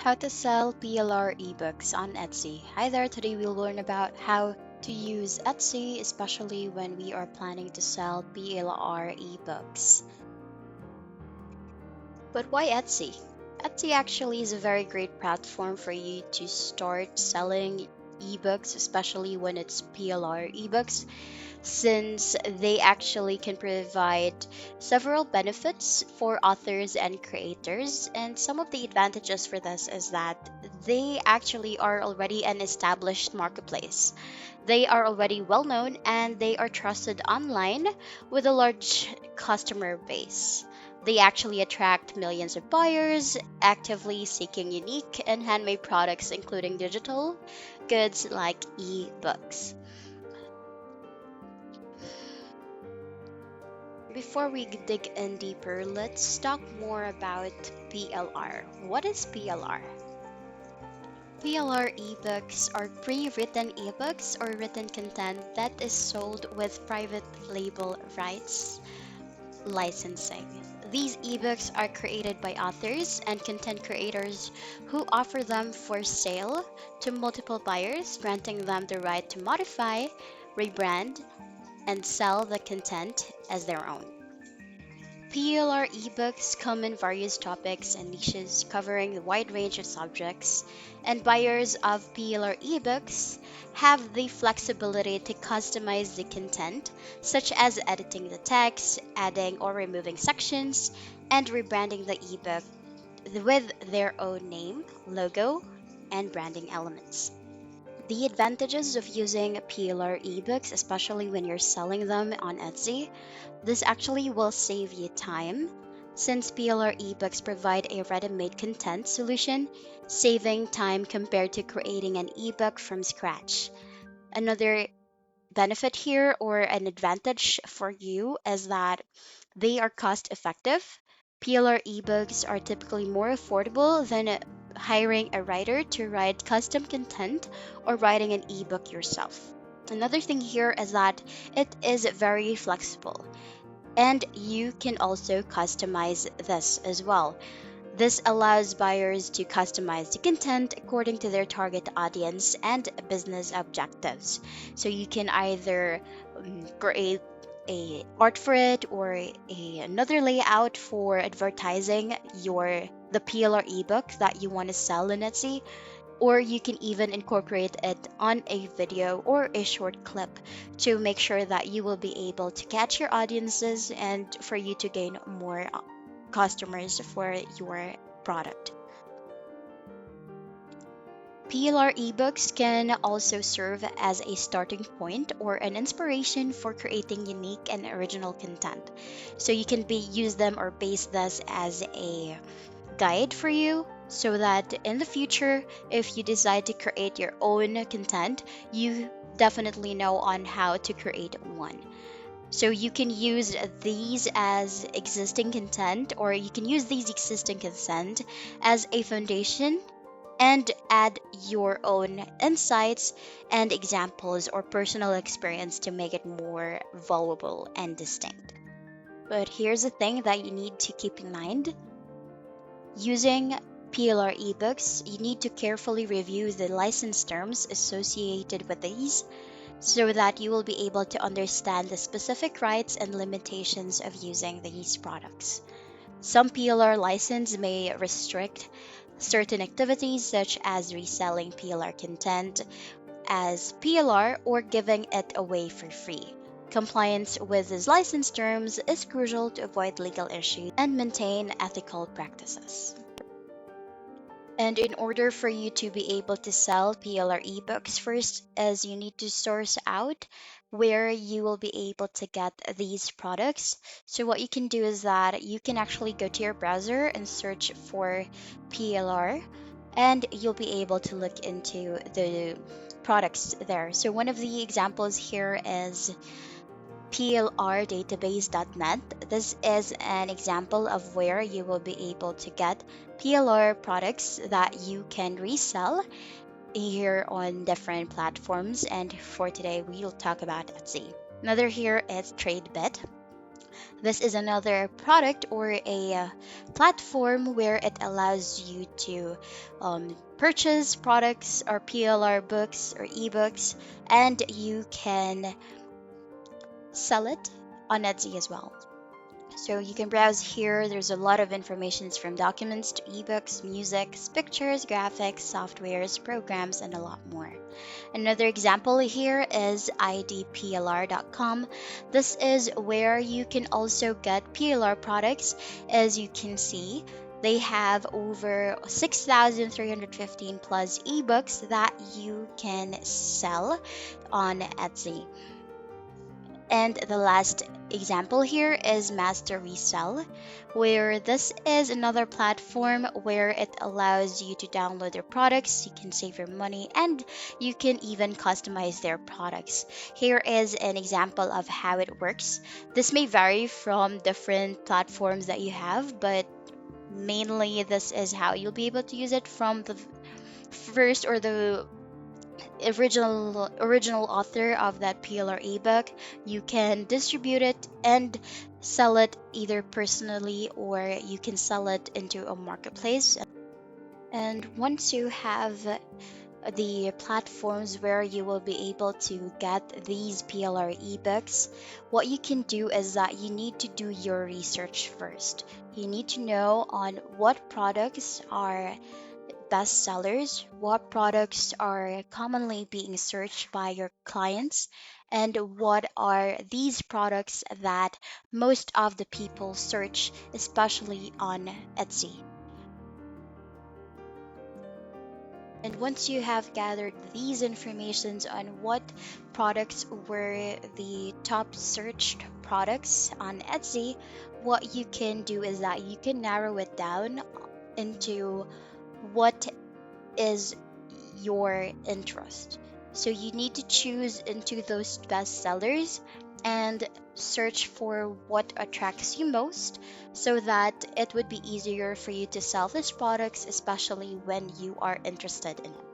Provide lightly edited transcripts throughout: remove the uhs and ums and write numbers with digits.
How to sell PLR ebooks on Etsy. Hi there, today we'll learn about how to use Etsy, especially when we are planning to sell PLR ebooks. But why Etsy? Etsy actually is a very great platform for you to start selling ebooks, especially when it's PLR ebooks, since they actually can provide several benefits for authors and creators. And some of the advantages for this is that they actually are already an established marketplace. They are already well known and they are trusted online with a large customer base. They actually attract millions of buyers actively seeking unique and handmade products, including digital goods like ebooks. Before we dig in deeper, let's talk more about PLR. What is PLR? PLR ebooks are pre-written ebooks or written content that is sold with private label rights licensing. These ebooks are created by authors and content creators who offer them for sale to multiple buyers, granting them the right to modify, rebrand, and sell the content as their own. PLR ebooks come in various topics and niches covering a wide range of subjects, and buyers of PLR ebooks have the flexibility to customize the content, such as editing the text, adding or removing sections, and rebranding the ebook with their own name, logo, and branding elements. The advantages of using PLR ebooks, especially when you're selling them on Etsy, this actually will save you time since PLR ebooks provide a ready made content solution, saving time compared to creating an ebook from scratch. Another benefit here or an advantage for you is that they are cost effective. PLR ebooks are typically more affordable than hiring a writer to write custom content or writing an ebook yourself. Another thing here is that it is very flexible and you can also customize this as well. This allows buyers to customize the content according to their target audience and business objectives. So you can either create a art for it or another layout for advertising your the PLR ebook that you want to sell in Etsy, or you can even incorporate it on a video or a short clip to make sure that you will be able to catch your audiences and for you to gain more customers for your product. PLR ebooks can also serve as a starting point or an inspiration for creating unique and original content. So you can use them or base this as a guide for you so that in the future, if you decide to create your own content, you definitely know on how to create one. So you can use these as existing content, or you can use these existing content as a foundation and add your own insights and examples or personal experience to make it more valuable and distinct. But here's the thing that you need to keep in mind. Using PLR ebooks, you need to carefully review the license terms associated with these so that you will be able to understand the specific rights and limitations of using these products. Some PLR license may restrict certain activities such as reselling PLR content as PLR or giving it away for free. Compliance with these license terms is crucial to avoid legal issues and maintain ethical practices. And in order for you to be able to sell PLR ebooks, first is you need to source out where you will be able to get these products. So what you can do is that you can actually go to your browser and search for PLR and you'll be able to look into the products there. So one of the examples here is plrdatabase.net. This is an example of where you will be able to get PLR products that you can resell here on different platforms. And for today, we'll talk about Etsy. Another here is TradeBit. This is another product or a platform where it allows you to purchase products or PLR books or ebooks, and you can sell it on Etsy as well. So you can browse here. There's a lot of information from documents to ebooks, music, pictures, graphics, softwares, programs, and a lot more. Another example here is idplr.com. This is where you can also get PLR products. As you can see, they have over 6,315 plus ebooks that you can sell on Etsy. And the last example here is Master Resell, where this is another platform where it allows you to download their products, you can save your money, and you can even customize their products. Here is an example of how it works. This may vary from different platforms that you have, but mainly this is how you'll be able to use it from the first or the original author of that PLR ebook. You can distribute it and sell it either personally or you can sell it into a marketplace. And once you have the platforms where you will be able to get these PLR ebooks, what you can do is that you need to do your research first. You need to know on what products are best sellers, what products are commonly being searched by your clients, and what are these products that most of the people search, especially on Etsy. And once you have gathered these informations on what products were the top searched products on Etsy, what you can do is that you can narrow it down into what is your interest. So you need to choose into those best sellers and search for what attracts you most so that it would be easier for you to sell these products, especially when you are interested in it.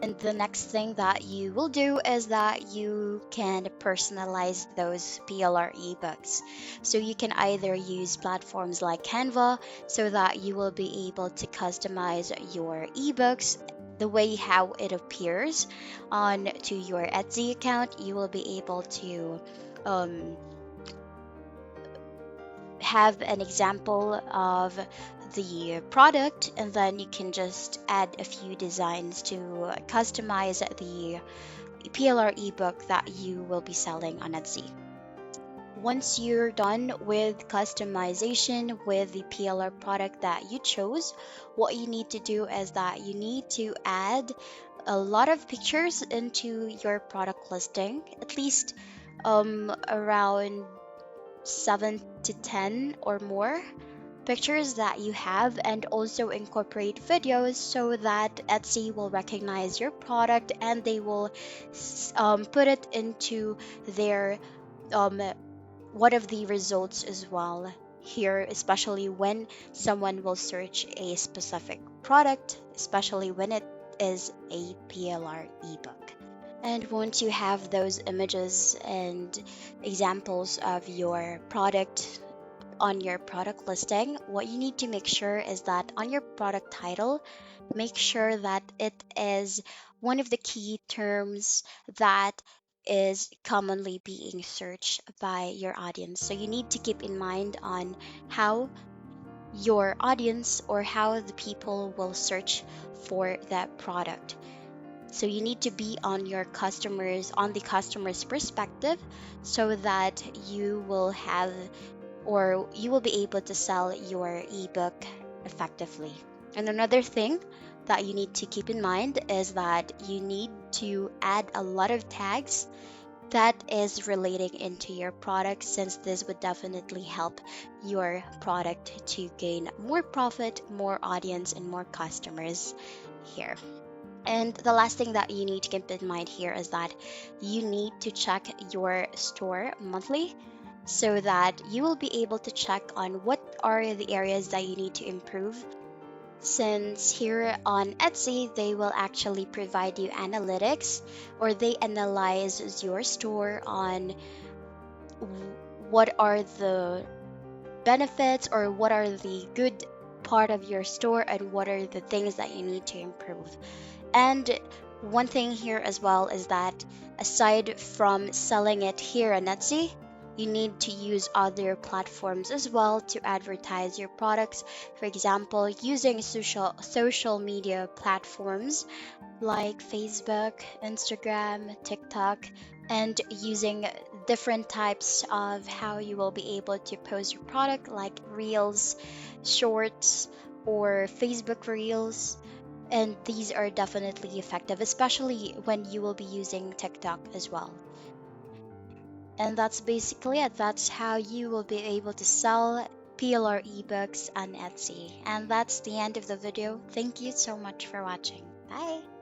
And the next thing that you will do is that you can personalize those PLR ebooks. So you can either use platforms like Canva so that you will be able to customize your ebooks the way how it appears on to your Etsy account. You will be able to um, have an example of the product, and then you can just add a few designs to customize the PLR ebook that you will be selling on Etsy. Once you're done with customization with the PLR product that you chose, what you need to do is that you need to add a lot of pictures into your product listing, at least around 7 to 10 or more pictures that you have, and also incorporate videos so that Etsy will recognize your product and they will put it into their um, one of the results as well here, especially when someone will search a specific product, especially when it is a PLR ebook. And once you have those images and examples of your product on your product listing, what you need to make sure is that on your product title, make sure that it is one of the key terms that is commonly being searched by your audience. So you need to keep in mind on how your audience or how the people will search for that product. So you need to be on the customer's perspective so that you will have or you will be able to sell your ebook effectively. And another thing that you need to keep in mind is that you need to add a lot of tags that is relating into your product, since this would definitely help your product to gain more profit, more audience, and more customers here. And the last thing that you need to keep in mind here is that you need to check your store monthly so that you will be able to check on what are the areas that you need to improve. Since here on Etsy, they will actually provide you analytics or they analyze your store on what are the benefits or what are the good part of your store and what are the things that you need to improve. And one thing here as well is that aside from selling it here on Etsy, you need to use other platforms as well to advertise your products. For example, using social media platforms like Facebook, Instagram, TikTok, and using different types of how you will be able to post your product like Reels, Shorts, or Facebook Reels. And these are definitely effective, especially when you will be using TikTok as well. And that's basically it. That's how you will be able to sell PLR ebooks on Etsy. And that's the end of the video. Thank you so much for watching. Bye.